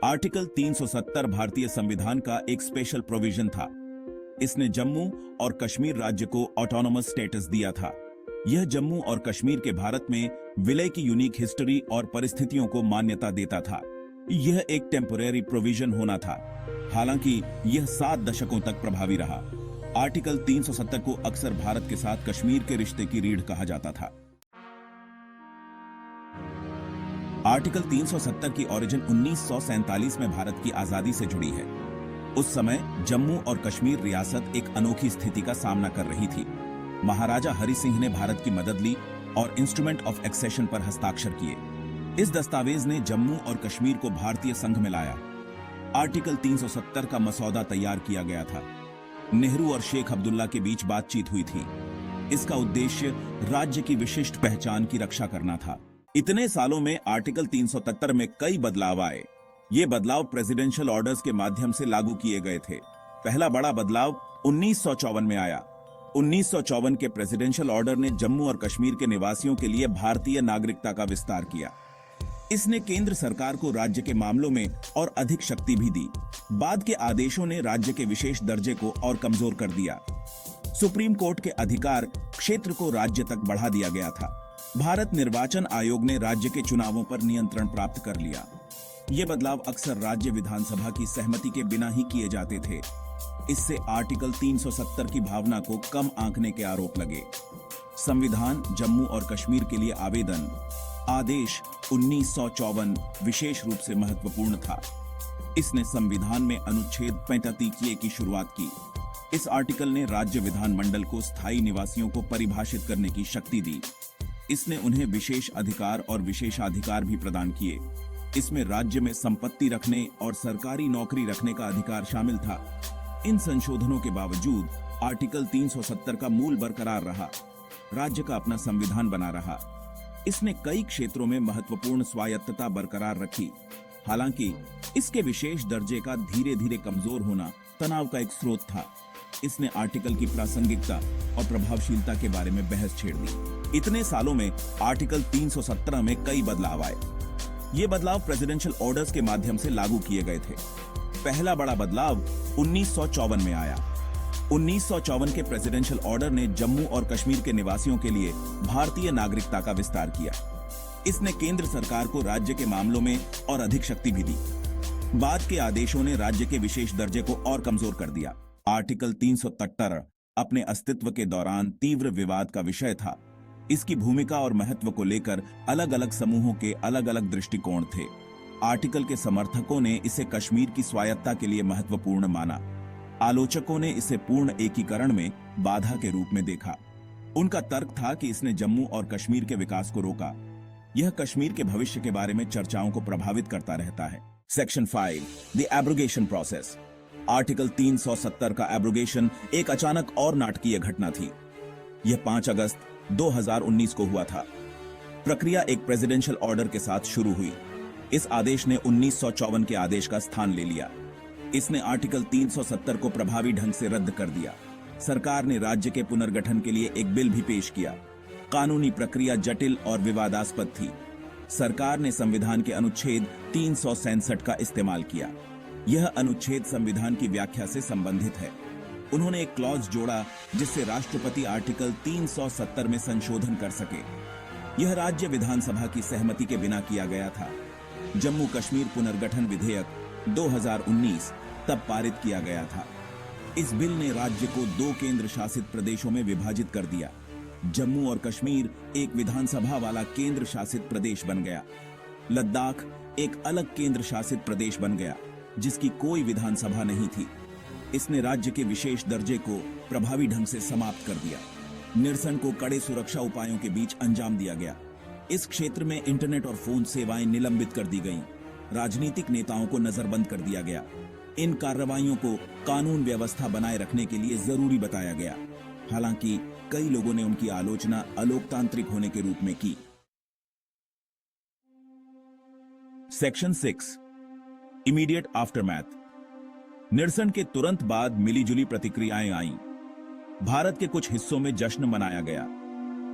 Article 370 भारतीय संविधान का एक स्पेशल प्रोविजन था। इसने जम्मू और कश्मीर राज्य को ऑटोनोमस स्टेटस दिया था। यह जम्मू और कश्मीर के भारत में विलय की यूनिक हिस्ट्री और परिस्थितियों को मान्यता देता था। यह एक टेम्पोरेरी प्रोविजन होना था, हालांकि यह 7 दशकों तक प्रभावी रहा। आर्टिकल 370 को अक्सर भारत के साथ कश्मीर के रिश्ते की रीढ़ कहा जाता था। आर्टिकल 370 की ओरिजिन 1947 में भारत की आजादी से जुड़ी है। उस समय जम्मू और कश्मीर रियासत एक अनोखी स्थिति का सामना कर रही थी। महाराजा हरि सिंह ने भारत की मदद ली और इंस्ट्रूमेंट ऑफ एक्सेशन पर हस्ताक्षर किए। इस दस्तावेज ने जम्मू और कश्मीर को भारतीय संघ में लाया। आर्टिकल 370 का मसौदा तैयार किया गया था। नेहरू और शेख अब्दुल्ला के बीच बातचीत हुई थी। इसका उद्देश्य राज्य की विशिष्ट पहचान की रक्षा करना था। इतने सालों में आर्टिकल 370 में कई बदलाव आए। ये बदलाव प्रेसिडेंशियल ऑर्डर्स के माध्यम से लागू किए गए थे। पहला बड़ा बदलाव 1954 में आया। 1954 के प्रेसिडेंशियल ऑर्डर ने जम्मू और कश्मीर के निवासियों के लिए भारतीय नागरिकता का विस्तार किया। इसने केंद्र सरकार को राज्य के मामलों में और अधिक शक्ति भी दी। बाद के आदेशों ने राज्य के विशेष दर्जे को और कमजोर कर दिया। सुप्रीम कोर्ट के अधिकार क्षेत्र को राज्य तक बढ़ा दिया गया था। भारत निर्वाचन आयोग ने राज्य के चुनावों पर नियंत्रण प्राप्त कर लिया। ये बदलाव अक्सर राज्य विधानसभा की सहमति के बिना ही किए जाते थे। इससे आर्टिकल 370 की भावना को कम आंकने के आरोप लगे। संविधान जम्मू और कश्मीर के लिए आवेदन आदेश 1954 विशेष रूप से महत्वपूर्ण था। इसने संविधान में अनुच्छेद 35 की शुरुआत की। इस आर्टिकल ने राज्य विधानमंडल को स्थायी निवासियों को परिभाषित करने की शक्ति दी। इसने उन्हें विशेष अधिकार और विशेषाधिकार भी प्रदान किए। इसमें राज्य में संपत्ति रखने और सरकारी नौकरी रखने का अधिकार शामिल था। इन संशोधनों के बावजूद आर्टिकल 370 का मूल बरकरार रहा। राज्य का अपना संविधान बना रहा। इसने कई क्षेत्रों में महत्वपूर्ण स्वायत्तता बरकरार रखी। हालांकि इसके विशेष दर्जे का धीरे धीरे कमजोर होना तनाव का एक स्रोत था। इसने आर्टिकल की प्रासंगिकता और प्रभावशीलता के बारे में बहस छेड़ दी। इतने सालों में आर्टिकल 317 में कई बदलाव आए। ये बदलाव प्रेसिडेंशियल ऑर्डर्स के माध्यम से लागू किए गए थे। पहला बड़ा बदलाव 1954 में आया। 1954 के प्रेसिडेंशियल ऑर्डर ने जम्मू और कश्मीर के निवासियों के लिए भारतीय नागरिकता का विस्तार किया। इसने केंद्र सरकार को राज्य के मामलों में और अधिक शक्ति भी दी। बाद के आदेशों ने राज्य के विशेष दर्जे को और कमजोर कर दिया। आर्टिकल 370 अपने अस्तित्व के दौरान तीव्र विवाद का विषय था। इसकी भूमिका और महत्व को लेकर अलग अलग समूहों के अलग अलग दृष्टिकोण थे। आर्टिकल के समर्थकों ने इसे कश्मीर की स्वायत्तता के लिए महत्वपूर्ण माना। आलोचकों ने इसे पूर्ण एकीकरण में बाधा के रूप में देखा। उनका तर्क था कि इसने जम्मू और कश्मीर के विकास को रोका। यह कश्मीर के भविष्य के बारे में चर्चाओं को प्रभावित करता रहता है। Section 5 the abrogation process. Article 370 का एब्रोगेशन एक अचानक और नाटकीय घटना थी। यह 5 अगस्त 2019 को हुआ था। प्रक्रिया एक प्रेसिडेंशियल ऑर्डर के साथ शुरू हुई। इस आदेश ने 1954 के आदेश का स्थान ले लिया। इसने आर्टिकल 370 को प्रभावी ढंग से रद्द कर दिया। सरकार ने राज्य के पुनर्गठन के लिए एक बिल भी पेश किया। कानूनी प्रक्रिया जटिल और विवादास्पद थी। सरकार ने संविधान के अनुच्छेद 367 का इस्तेमाल किया। यह अनुच्छेद संविधान की व्याख्या से संबंधित है। उन्होंने एक क्लॉज जोड़ा जिससे राष्ट्रपति आर्टिकल 370 में संशोधन कर सके। यह राज्य विधानसभा की सहमति के बिना किया गया था। जम्मू कश्मीर पुनर्गठन विधेयक 2019 तब पारित किया गया था। इस बिल ने राज्य को 2 केंद्र शासित प्रदेशों में विभाजित कर दिया। जम्मू और कश्मीर एक विधानसभा वाला केंद्र शासित प्रदेश बन गया। लद्दाख एक अलग केंद्र शासित प्रदेश बन गया जिसकी कोई विधानसभा नहीं थी। इसने राज्य के विशेष दर्जे को प्रभावी ढंग से समाप्त कर दिया। निरसन को कड़े सुरक्षा उपायों के बीच अंजाम दिया गया। इस क्षेत्र में इंटरनेट और फोन सेवाएं निलंबित कर दी गईं। राजनीतिक नेताओं को नजरबंद कर दिया गया। इन कार्रवाइयों को कानून व्यवस्था बनाए रखने के लिए जरूरी बताया गया। हालांकि कई लोगों ने उनकी आलोचना अलोकतांत्रिक होने के रूप में की। Section 6 immediate aftermath. निरसन के तुरंत बाद मिलीजुली प्रतिक्रियाएं आईं। भारत के कुछ हिस्सों में जश्न मनाया गया।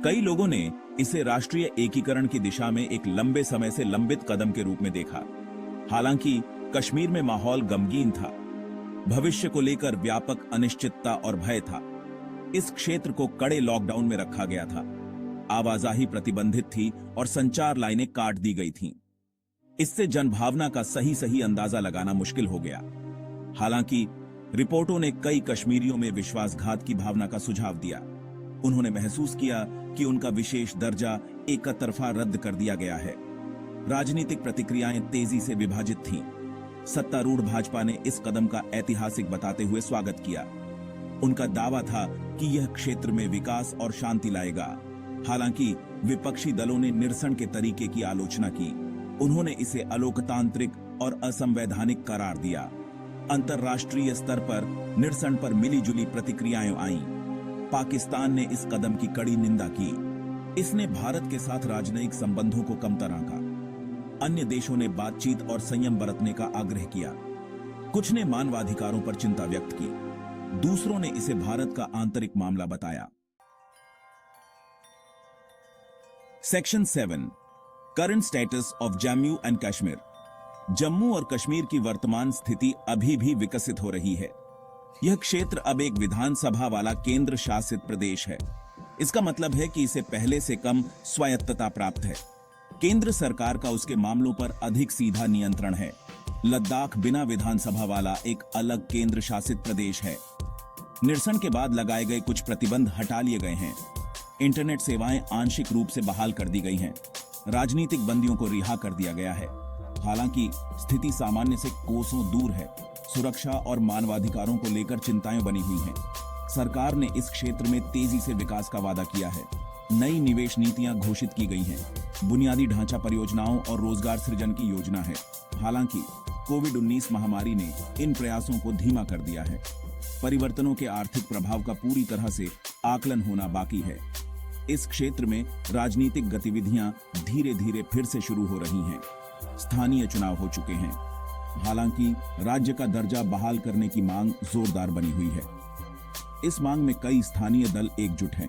कई लोगों ने इसे राष्ट्रीय एकीकरण की दिशा में एक लंबे समय से लंबित कदम के रूप में देखा। हालांकि कश्मीर में माहौल गमगीन था। भविष्य को लेकर व्यापक अनिश्चितता और भय था। इस क्षेत्र को कड़े लॉकडाउन में रखा गया था। आवाजाही प्रतिबंधित थी और संचार लाइनें काट दी गई थीं। इससे जनभावना का सही अंदाजा लगाना मुश्किल हो गया। हालांकि रिपोर्टों ने कई कश्मीरियों में विश्वासघात की भावना का सुझाव दिया। उन्होंने महसूस किया कि उनका विशेष दर्जा एक तरफा रद्द कर दिया गया है। राजनीतिक प्रतिक्रियाएं तेजी से विभाजित थीं। सत्तारूढ़ भाजपा ने इस कदम का ऐतिहासिक बताते हुए स्वागत किया। उनका दावा था कि यह क्षेत्र में विकास और शांति लाएगा। हालांकि विपक्षी दलों ने निरसन के तरीके की आलोचना की। उन्होंने इसे अलोकतांत्रिक और असंवैधानिक करार दिया। अंतर्राष्ट्रीय स्तर पर निरसन पर मिलीजुली प्रतिक्रियाएं आईं। पाकिस्तान ने इस कदम की कड़ी निंदा की। इसने भारत के साथ राजनयिक संबंधों को कमतर आंका। अन्य देशों ने बातचीत और संयम बरतने का आग्रह किया। कुछ ने मानवाधिकारों पर चिंता व्यक्त की। दूसरों ने इसे भारत का आंतरिक मामला बताया। Section 7 current status of Jammu and Kashmir. Jammu और कश्मीर की वर्तमान स्थिति अभी भी विकसित हो रही है। यह क्षेत्र अब एक विधानसभा वाला केंद्र शासित प्रदेश है। इसका मतलब है कि इसे पहले से कम स्वायत्तता प्राप्त है। केंद्र सरकार का उसके मामलों पर अधिक सीधा नियंत्रण है। लद्दाख बिना विधानसभा वाला एक अलग केंद्र शासित प्रदेश है। निरसन के बाद लगाए गए कुछ प्रतिबंध हटा लिए गए हैं। इंटरनेट सेवाएं आंशिक रूप से बहाल कर दी गई हैं। राजनीतिक बंदियों को रिहा कर दिया गया है। हालांकि स्थिति सामान्य से कोसों दूर है। सुरक्षा और मानवाधिकारों को लेकर चिंताएं बनी हुई हैं। सरकार ने इस क्षेत्र में तेजी से विकास का वादा किया है। नई निवेश नीतियां घोषित की गई हैं। बुनियादी ढांचा परियोजनाओं और रोजगार सृजन की योजना है। हालांकि कोविड-19 महामारी ने इन प्रयासों को धीमा कर दिया है। परिवर्तनों के आर्थिक प्रभाव का पूरी तरह से आकलन होना बाकी है। इस क्षेत्र में राजनीतिक गतिविधियां धीरे धीरे फिर से शुरू हो रही हैं। स्थानीय चुनाव हो चुके हैं। हालांकि राज्य का दर्जा बहाल करने की मांग जोरदार बनी हुई है। इस मांग में कई स्थानीय दल एकजुट हैं।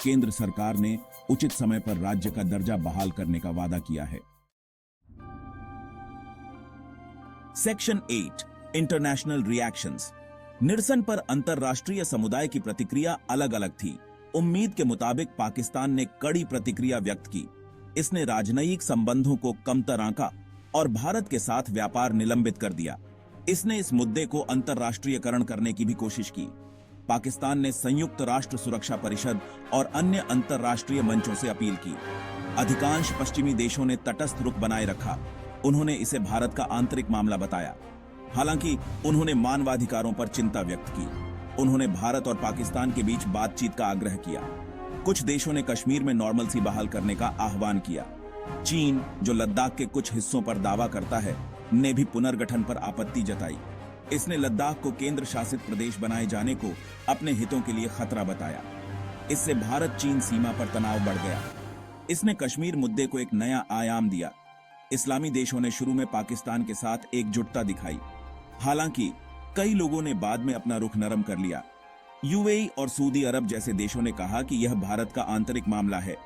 केंद्र सरकार ने उचित समय पर राज्य का दर्जा बहाल करने का वादा किया है। Section 8 international reactions. निरसन पर अंतरराष्ट्रीय समुदाय की प्रतिक्रिया अलग अलग थी। उम्मीद के मुताबिक पाकिस्तान ने कड़ी प्रतिक्रिया व्यक्त की। इसने राजनयिक संबंधों को कमतर आंका और भारत के साथ व्यापार निलंबित कर दिया। इसने इस मुद्दे को अंतरराष्ट्रीयकरण करने की भी कोशिश की। पाकिस्तान ने संयुक्त राष्ट्र सुरक्षा परिषद और अन्य अंतरराष्ट्रीय मंचों से अपील की। अधिकांश पश्चिमी देशों ने तटस्थ रुख बनाए रखा। उन्होंने इसे भारत का आंतरिक मामला बताया। हालांकि उन्होंने मानवाधिकारों पर चिंता व्यक्त की। उन्होंने भारत और पाकिस्तान के बीच बातचीत का आग्रह किया। कुछ देशों ने कश्मीर में नॉर्मलसी बहाल करने का आह्वान किया। चीन, जो लद्दाख के कुछ हिस्सों पर दावा करता है, ने भी पुनर्गठन पर आपत्ति जताई। इसने लद्दाख को केंद्र शासित प्रदेश बनाए जाने को अपने हितों के लिए खतरा बताया। इससे भारत चीन सीमा पर तनाव बढ़ गया। इसने कश्मीर मुद्दे को एक नया आयाम दिया। इस्लामी देशों ने शुरू में पाकिस्तान के साथ एकजुटता दिखाई। हालांकि कई लोगों ने बाद में अपना रुख नरम कर लिया। यूएई और सऊदी अरब जैसे देशों ने कहा कि यह भारत का आंतरिक मामला है।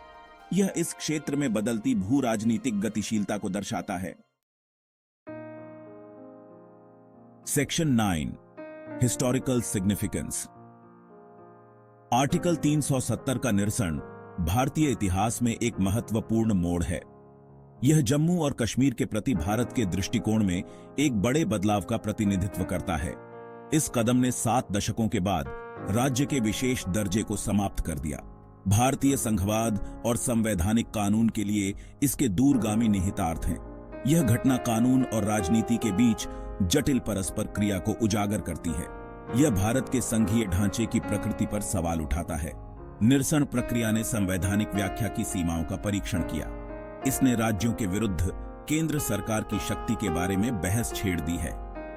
यह इस क्षेत्र में बदलती भू राजनीतिक गतिशीलता को दर्शाता है। Section 9 historical significance. आर्टिकल 370 का निरसन भारतीय इतिहास में एक महत्वपूर्ण मोड़ है। यह जम्मू और कश्मीर के प्रति भारत के दृष्टिकोण में एक बड़े बदलाव का प्रतिनिधित्व करता है। इस कदम ने 7 दशकों के बाद राज्य के विशेष दर्जे को समाप्त कर दिया। भारतीय संघवाद और संवैधानिक कानून के लिए इसके दूरगामी निहितार्थ हैं। यह घटना कानून और राजनीति के बीच जटिल परस्पर क्रिया को उजागर करती है। यह भारत के संघीय ढांचे की प्रकृति पर सवाल उठाता है। निरसन प्रक्रिया ने संवैधानिक व्याख्या की सीमाओं का परीक्षण किया। इसने राज्यों के विरुद्ध केंद्र सरकार की शक्ति के बारे में बहस छेड़ दी है।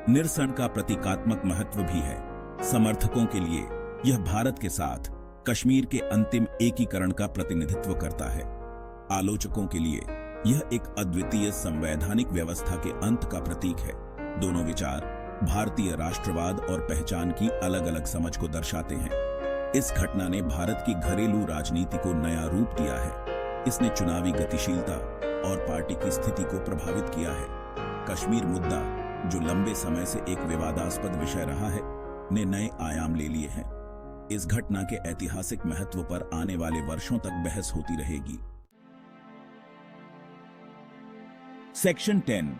निरसन का प्रतीकात्मक महत्व भी है। समर्थकों के लिए यह भारत के साथ कश्मीर के अंतिम एकीकरण का प्रतिनिधित्व करता है। आलोचकों के लिए यह एक अद्वितीय संवैधानिक व्यवस्था के अंत का प्रतीक है। दोनों विचार भारतीय राष्ट्रवाद और पहचान की अलग अलग समझ को दर्शाते हैं। इस घटना ने भारत की घरेलू राजनीति को नया रूप दिया है। इसने चुनावी गतिशीलता और पार्टी की स्थिति को प्रभावित किया है। कश्मीर मुद्दा जो लंबे समय से एक विवादास्पद विषय रहा है, ने नए आयाम ले लिए हैं। इस घटना के ऐतिहासिक महत्व पर आने वाले वर्षों तक बहस होती रहेगी। Section 10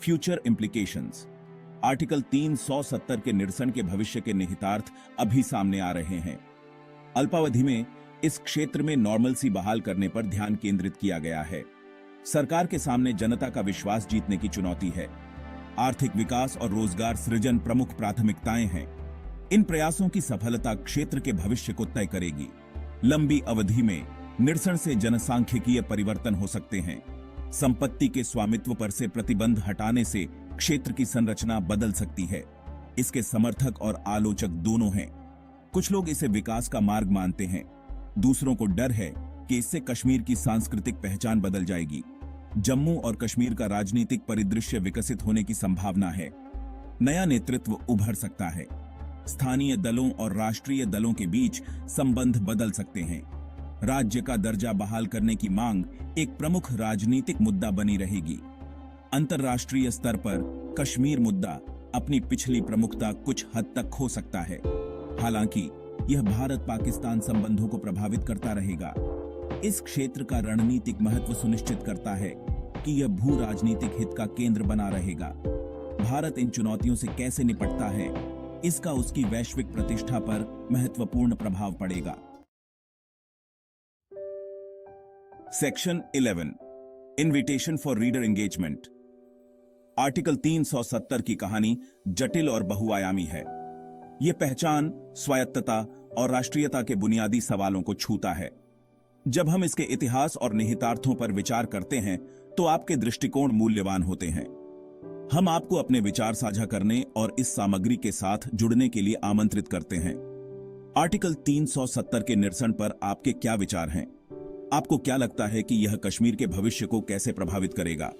future implications. आर्टिकल 370 के निरसन के भविष्य के निहितार्थ अभी सामने आ रहे हैं। अल्पावधि में इस क्षेत्र में नॉर्मलसी बहाल करने पर ध्यान केंद्रित किया गया है। सरकार के सामने जनता का विश्वास जीतने की चुनौती है। आर्थिक विकास और रोजगार सृजन प्रमुख प्राथमिकताएं हैं। इन प्रयासों की सफलता क्षेत्र के भविष्य को तय करेगी। लंबी अवधि में निरसन से जनसांख्यिकीय परिवर्तन हो सकते हैं। संपत्ति के स्वामित्व पर से प्रतिबंध हटाने से क्षेत्र की संरचना बदल सकती है। इसके समर्थक और आलोचक दोनों हैं। कुछ लोग इसे विकास का मार्ग मानते हैं, दूसरों को डर है कि इससे कश्मीर की सांस्कृतिक पहचान बदल जाएगी। जम्मू और कश्मीर का राजनीतिक परिदृश्य विकसित होने की संभावना है। नया नेतृत्व उभर सकता है। स्थानीय दलों और राष्ट्रीय दलों के बीच संबंध बदल सकते हैं। राज्य का दर्जा बहाल करने की मांग एक प्रमुख राजनीतिक मुद्दा बनी रहेगी। अंतर्राष्ट्रीय स्तर पर कश्मीर मुद्दा अपनी पिछली प्रमुखता कुछ हद तक खो सकता है। हालांकि यह भारत पाकिस्तान संबंधों को प्रभावित करता रहेगा। इस क्षेत्र का रणनीतिक महत्व सुनिश्चित करता है कि यह भू राजनीतिक हित का केंद्र बना रहेगा। भारत इन चुनौतियों से कैसे निपटता है, इसका उसकी वैश्विक प्रतिष्ठा पर महत्वपूर्ण प्रभाव पड़ेगा। Section 11 invitation for reader engagement. Article 370 की कहानी जटिल और बहुआयामी है। यह पहचान, स्वायत्तता और राष्ट्रीयता के बुनियादी सवालों को छूता है। जब हम इसके इतिहास और निहितार्थों पर विचार करते हैं तो आपके दृष्टिकोण मूल्यवान होते हैं। हम आपको अपने विचार साझा करने और इस सामग्री के साथ जुड़ने के लिए आमंत्रित करते हैं। आर्टिकल 370 के निरसन पर आपके क्या विचार हैं? आपको क्या लगता है कि यह कश्मीर के भविष्य को कैसे प्रभावित करेगा?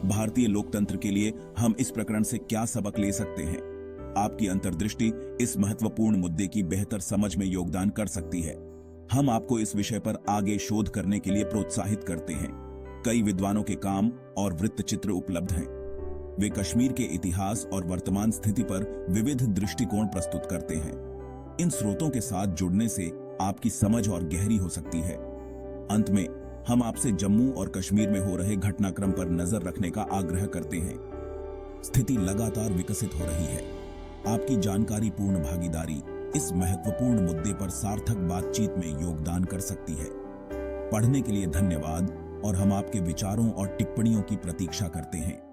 भारतीय लोकतंत्र के लिए हम इस प्रकरण से क्या सबक ले सकते हैं? आपकी अंतर्दृष्टि इस महत्वपूर्ण मुद्दे की बेहतर समझ में योगदान कर सकती है। हम आपको इस विषय पर आगे शोध करने के लिए प्रोत्साहित करते हैं। कई विद्वानों के काम और वृत्तचित्र उपलब्ध हैं। वे कश्मीर के इतिहास और वर्तमान स्थिति पर विविध दृष्टिकोण प्रस्तुत करते हैं। इन स्रोतों के साथ जुड़ने से आपकी समझ और गहरी हो सकती है। अंत में हम आपसे जम्मू और कश्मीर में हो रहे घटनाक्रम पर नजर रखने का आग्रह करते हैं। स्थिति लगातार विकसित हो रही है। आपकी जानकारीपूर्ण भागीदारी इस महत्वपूर्ण मुद्दे पर सार्थक बातचीत में योगदान कर सकती है। पढ़ने के लिए धन्यवाद और हम आपके विचारों और टिप्पणियों की प्रतीक्षा करते हैं।